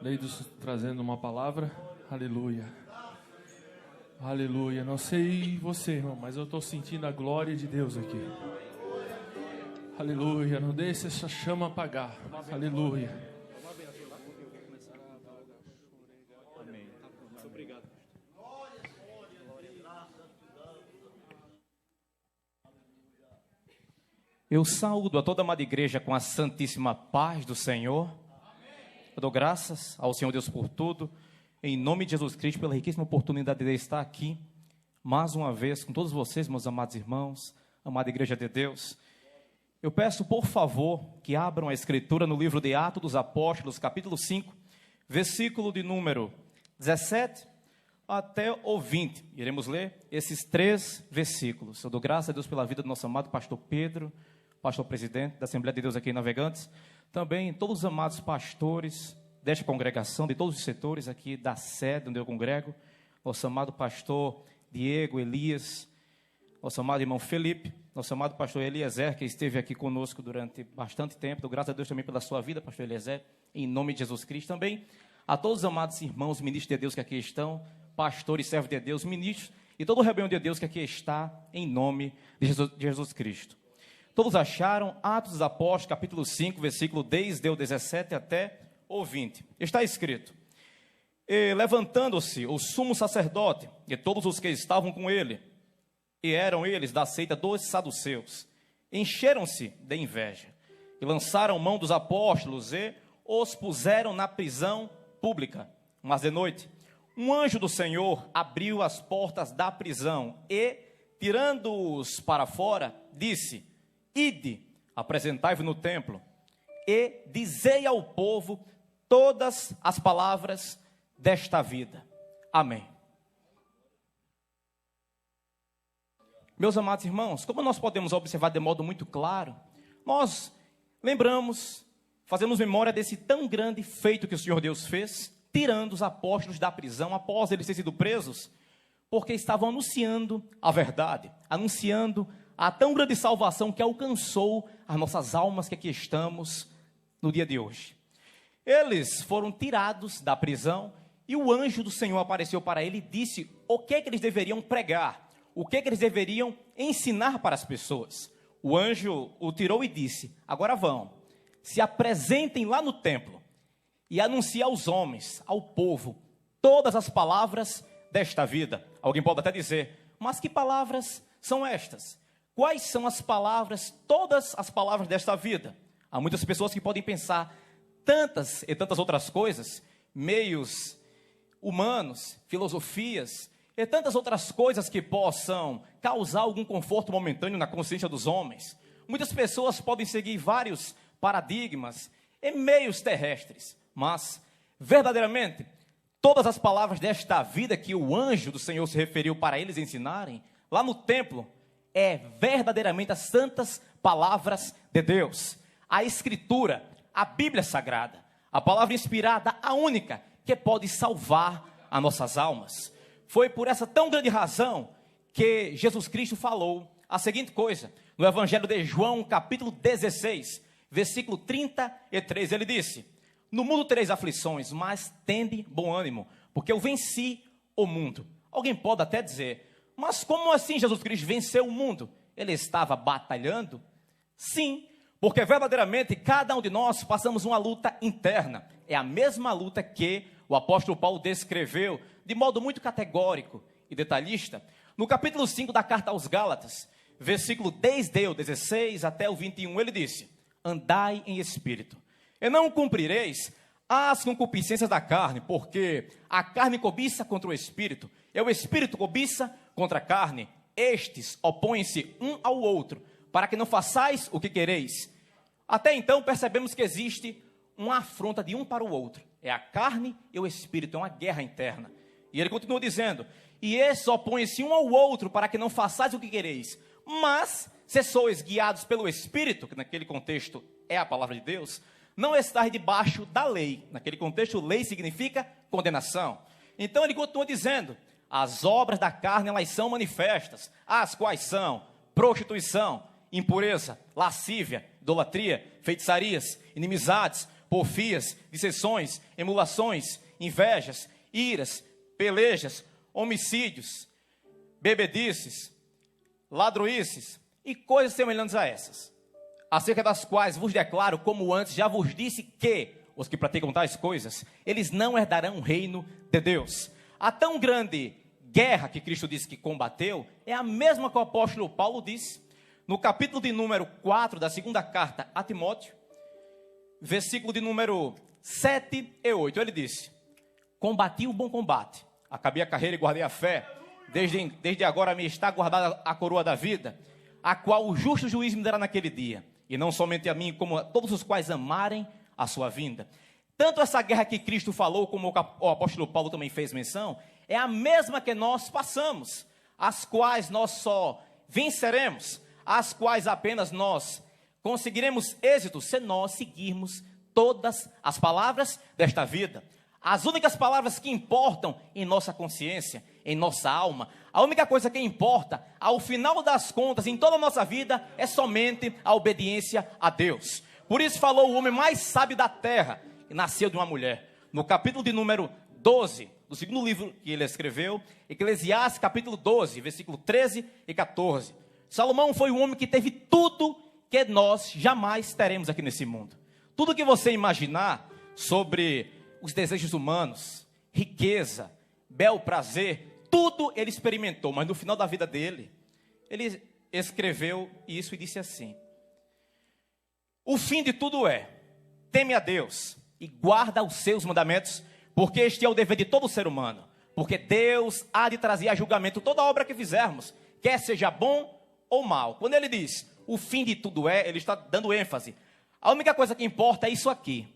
Leidos trazendo uma palavra. Aleluia. Aleluia. Não sei você, irmão, mas eu estou sentindo a glória de Deus aqui. Aleluia. Não deixe essa chama apagar. Aleluia. Amém. Muito obrigado. Eu saúdo a toda a amada igreja com a santíssima paz do Senhor. Eu dou graças ao Senhor Deus por tudo, em nome de Jesus Cristo, pela riquíssima oportunidade de estar aqui, mais uma vez, com todos vocês, meus amados irmãos, amada igreja de Deus. Eu peço, por favor, que abram a escritura no livro de Atos dos Apóstolos, capítulo 5, versículo de número 17 até o 20. Iremos ler esses 3 versículos. Eu dou graças a Deus pela vida do nosso amado pastor Pedro, pastor presidente da Assembleia de Deus aqui em Navegantes. Também todos os amados pastores desta congregação, de todos os setores aqui da sede onde eu congrego, nosso amado pastor Diego, Elias, nosso amado irmão Felipe, nosso amado pastor Eliezer, que esteve aqui conosco durante bastante tempo. Dou graças a Deus também pela sua vida, pastor Eliezer, em nome de Jesus Cristo. Também a todos os amados irmãos, ministros de Deus que aqui estão, pastores, servos de Deus, ministros, e todo o rebanho de Deus que aqui está, em nome de Jesus Cristo. Todos acharam Atos dos Apóstolos, capítulo 5, versículo desde o 17 até o 20. Está escrito: E levantando-se o sumo sacerdote e todos os que estavam com ele, e eram eles da seita dos saduceus, encheram-se de inveja, e lançaram mão dos apóstolos e os puseram na prisão pública. Mas de noite, um anjo do Senhor abriu as portas da prisão e, tirando-os para fora, disse: Ide, apresentai-vos no templo, e dizei ao povo todas as palavras desta vida. Amém. Meus amados irmãos, como nós podemos observar de modo muito claro, nós lembramos, fazemos memória desse tão grande feito que o Senhor Deus fez, tirando os apóstolos da prisão após eles terem sido presos, porque estavam anunciando a verdade, anunciando a tão grande salvação que alcançou as nossas almas que aqui estamos no dia de hoje. Eles foram tirados da prisão e o anjo do Senhor apareceu para ele e disse o que eles deveriam pregar, o que eles deveriam ensinar para as pessoas. O anjo o tirou e disse: agora vão, se apresentem lá no templo e anunciem aos homens, ao povo, todas as palavras desta vida. Alguém pode até dizer: mas que palavras são estas? Quais são as palavras, todas as palavras desta vida? Há muitas pessoas que podem pensar tantas e tantas outras coisas, meios humanos, filosofias, e tantas outras coisas que possam causar algum conforto momentâneo na consciência dos homens. Muitas pessoas podem seguir vários paradigmas e meios terrestres, mas, verdadeiramente, todas as palavras desta vida que o anjo do Senhor se referiu para eles ensinarem, lá no templo, é verdadeiramente as santas palavras de Deus. A Escritura, a Bíblia Sagrada, a palavra inspirada, a única que pode salvar as nossas almas. Foi por essa tão grande razão que Jesus Cristo falou a seguinte coisa, no Evangelho de João, capítulo 16, versículo 33, ele disse: no mundo tereis aflições, mas tende bom ânimo, porque eu venci o mundo. Alguém pode até dizer: mas como assim Jesus Cristo venceu o mundo? Ele estava batalhando? Sim, porque verdadeiramente cada um de nós passamos uma luta interna. É a mesma luta que o apóstolo Paulo descreveu de modo muito categórico e detalhista no capítulo 5 da carta aos Gálatas, versículo desde o 16 até o 21, ele disse: andai em espírito, e não cumprireis as concupiscências da carne, porque a carne cobiça contra o espírito, e o espírito cobiça contra a carne. Estes opõem-se um ao outro, para que não façais o que quereis. Até então percebemos que existe uma afronta de um para o outro. É a carne e o espírito, é uma guerra interna. E ele continua dizendo: e esses opõem-se um ao outro, para que não façais o que quereis. Mas, se sois guiados pelo Espírito, que naquele contexto é a palavra de Deus, não estáis debaixo da lei. Naquele contexto, lei significa condenação. Então ele continua dizendo: as obras da carne, elas são manifestas, as quais são prostituição, impureza, lascívia, idolatria, feitiçarias, inimizades, porfias, dissensões, emulações, invejas, iras, pelejas, homicídios, bebedices, ladroices e coisas semelhantes a essas, acerca das quais vos declaro, como antes já vos disse, que os que praticam tais coisas, eles não herdarão o reino de Deus. A tão grande guerra que Cristo disse que combateu, é a mesma que o apóstolo Paulo disse, no capítulo de número 4 da segunda carta a Timóteo, versículo de número 7 e 8, ele disse: combati o bom combate, acabei a carreira e guardei a fé, desde agora me está guardada a coroa da vida, a qual o justo juiz me dará naquele dia, e não somente a mim, como a todos os quais amarem a sua vinda. Tanto essa guerra que Cristo falou, como o apóstolo Paulo também fez menção, é a mesma que nós passamos, as quais nós só venceremos, as quais apenas nós conseguiremos êxito se nós seguirmos todas as palavras desta vida. As únicas palavras que importam em nossa consciência, em nossa alma, a única coisa que importa, ao final das contas, em toda a nossa vida, é somente a obediência a Deus. Por isso falou o homem mais sábio da terra, que nasceu de uma mulher. No capítulo de número 12, do segundo livro que ele escreveu, Eclesiastes capítulo 12, versículo 13 e 14. Salomão foi um homem que teve tudo que nós jamais teremos aqui nesse mundo. Tudo que você imaginar sobre os desejos humanos, riqueza, bel prazer, tudo ele experimentou, mas no final da vida dele, ele escreveu isso e disse assim: o fim de tudo é, teme a Deus e guarda os seus mandamentos, porque este é o dever de todo ser humano, porque Deus há de trazer a julgamento toda obra que fizermos, quer seja bom ou mal. Quando ele diz, o fim de tudo é, ele está dando ênfase. A única coisa que importa é isso aqui,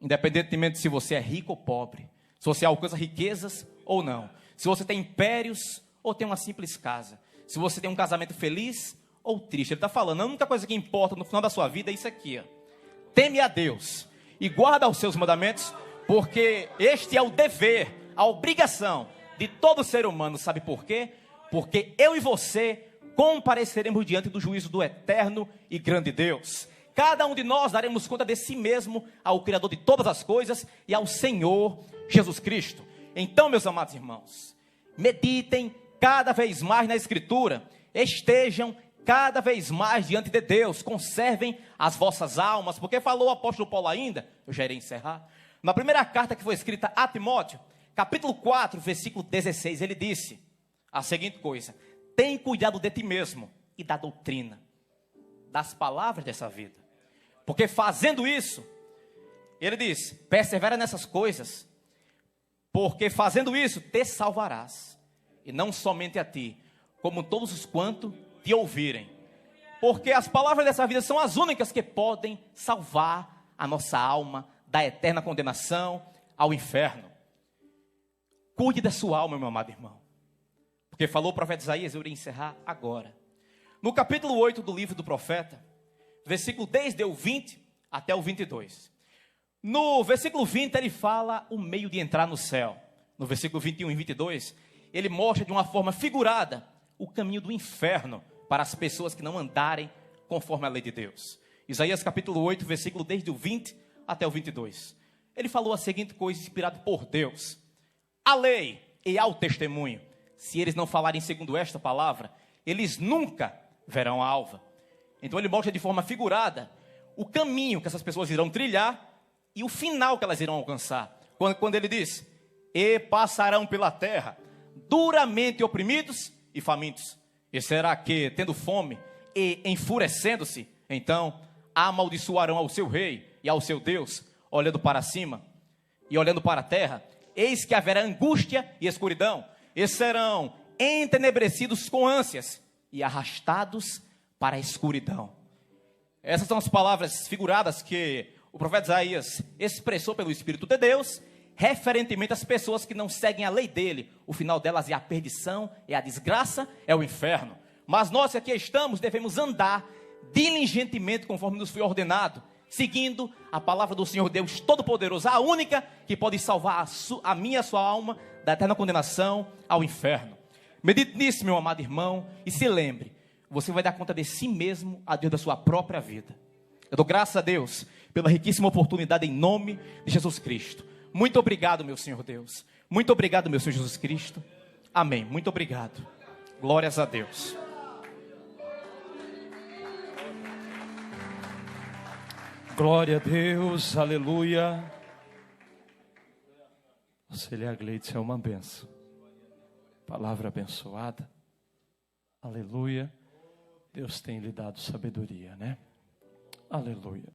independentemente se você é rico ou pobre, se você alcança riquezas ou não, se você tem impérios ou tem uma simples casa, se você tem um casamento feliz ou triste. Ele está falando, a única coisa que importa no final da sua vida é isso aqui, ó. Teme a Deus e guarda os seus mandamentos, porque este é o dever, a obrigação de todo ser humano. Sabe por quê? Porque eu e você compareceremos diante do juízo do eterno e grande Deus. Cada um de nós daremos conta de si mesmo ao Criador de todas as coisas e ao Senhor Jesus Cristo. Então, meus amados irmãos, meditem cada vez mais na Escritura, estejam cada vez mais diante de Deus, conservem as vossas almas, porque falou o apóstolo Paulo ainda, eu já irei encerrar, na primeira carta que foi escrita a Timóteo, capítulo 4, versículo 16, ele disse a seguinte coisa: tem cuidado de ti mesmo e da doutrina, das palavras dessa vida, porque fazendo isso, ele diz, persevera nessas coisas, porque fazendo isso, te salvarás, e não somente a ti, como todos os quanto te ouvirem, porque as palavras dessa vida são as únicas que podem salvar a nossa alma da eterna condenação ao inferno. Cuide da sua alma, meu amado irmão, porque falou o profeta Isaías, eu irei encerrar agora, no capítulo 8 do livro do profeta, versículo desde o 20 até o 22, no versículo 20 ele fala o meio de entrar no céu, no versículo 21 e 22, ele mostra de uma forma figurada o caminho do inferno para as pessoas que não andarem conforme a lei de Deus. Isaías capítulo 8, versículo desde o 20 até o 22. Ele falou a seguinte coisa, inspirado por Deus: a lei e ao testemunho, se eles não falarem segundo esta palavra, eles nunca verão a alva. Então ele mostra de forma figurada o caminho que essas pessoas irão trilhar e o final que elas irão alcançar. Quando ele diz, e passarão pela terra, duramente oprimidos e famintos. E será que, tendo fome e enfurecendo-se, então amaldiçoarão ao seu rei e ao seu Deus, olhando para cima e olhando para a terra? Eis que haverá angústia e escuridão, e serão entenebrecidos com ânsias e arrastados para a escuridão. Essas são as palavras figuradas que o profeta Isaías expressou pelo Espírito de Deus, referentemente às pessoas que não seguem a lei dele. O final delas é a perdição, é a desgraça, é o inferno. Mas nós que aqui estamos devemos andar diligentemente conforme nos foi ordenado, seguindo a palavra do Senhor Deus Todo-Poderoso, a única que pode salvar a minha e a sua alma da eterna condenação ao inferno. Medite nisso, meu amado irmão, e se lembre, você vai dar conta de si mesmo a Deus da sua própria vida. Eu dou graças a Deus pela riquíssima oportunidade em nome de Jesus Cristo. Muito obrigado, meu Senhor Deus. Muito obrigado, meu Senhor Jesus Cristo. Amém. Muito obrigado. Glórias a Deus. Glória a Deus, aleluia. Célia Gleides é uma benção. Palavra abençoada. Aleluia. Deus tem lhe dado sabedoria, né? Aleluia.